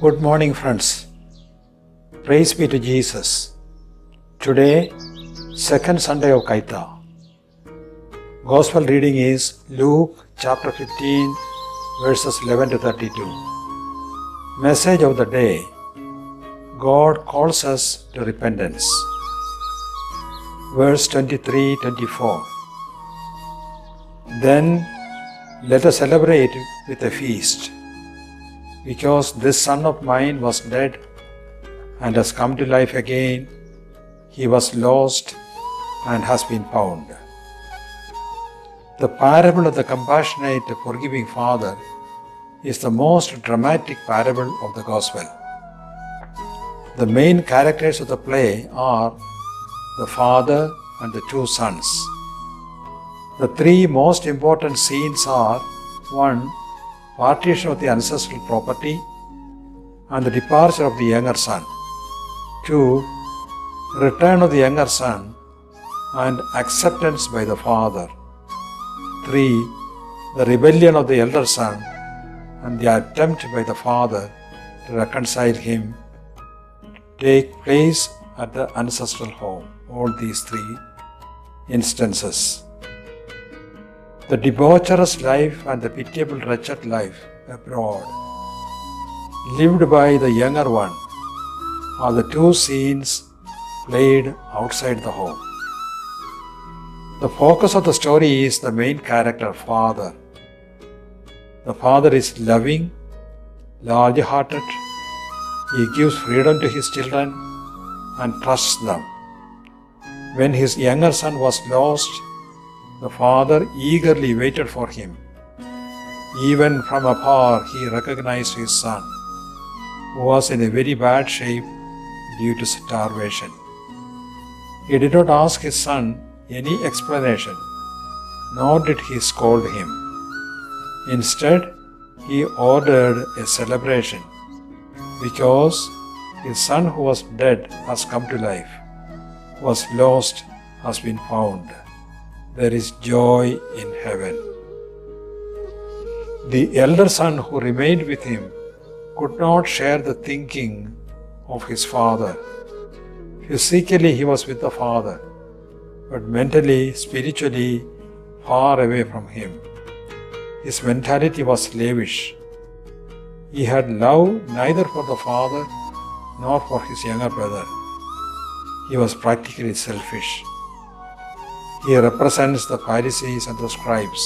Good morning, friends. Praise be to Jesus. Today, second Sunday of Kaita. Gospel reading is Luke chapter 15, verses 11 to 32. Message of the day: God calls us to repentance. Verse 23-24. Then let us celebrate with a feast, because this son of mine was dead and has come to life again. He was lost and has been found. The parable of the compassionate, forgiving father is the most dramatic parable of the gospel. The main characters of the play are the father and the two sons. The three most important scenes are: 1. Partition of the ancestral property and the departure of the younger son. 2. Return of the younger son and acceptance by the father. 3. The rebellion of the elder son and the attempt by the father to reconcile him take place at the ancestral home. All these three instances. The debaucherous life and the pitiable wretched life abroad, lived by the younger one, are the two scenes played outside the home. The focus of the story is the main character, father. The father is loving, large-hearted. He gives freedom to his children and trusts them. When his younger son was lost, the father eagerly waited for him. Even from afar, he recognized his son, who was in a very bad shape due to starvation. He did not ask his son any explanation, nor did he scold him. Instead, he ordered a celebration, because his son who was dead has come to life, was lost has been found. There is joy in heaven. The elder son who remained with him could not share the thinking of his father. Physically, he was with the father, but mentally, spiritually, far away from him. His mentality was slavish. He had love neither for the father nor for his younger brother. He was practically selfish. He represents the Pharisees and the scribes.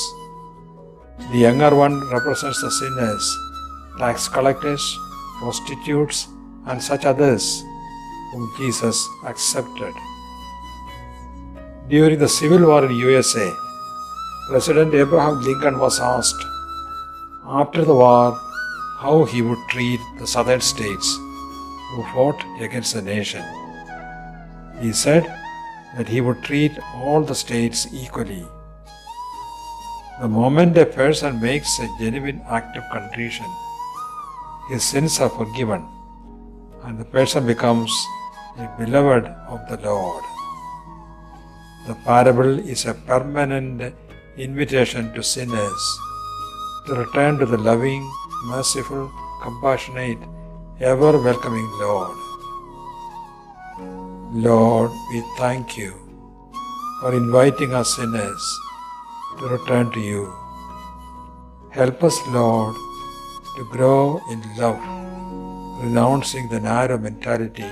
The younger one represents the sinners, tax collectors, prostitutes, and such others whom Jesus accepted. During the Civil War in USA, President Abraham Lincoln was asked after the war how he would treat the southern states who fought against the nation. He said that he would treat all the states equally. The moment a person makes a genuine act of contrition, his sins are forgiven and the person becomes a beloved of the Lord. The parable is a permanent invitation to sinners to return to the loving, merciful, compassionate, ever-welcoming Lord. Lord, we thank you for inviting us sinners to return to you. Help us, Lord, to grow in love, renouncing the narrow mentality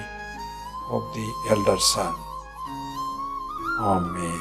of the elder son. Amen.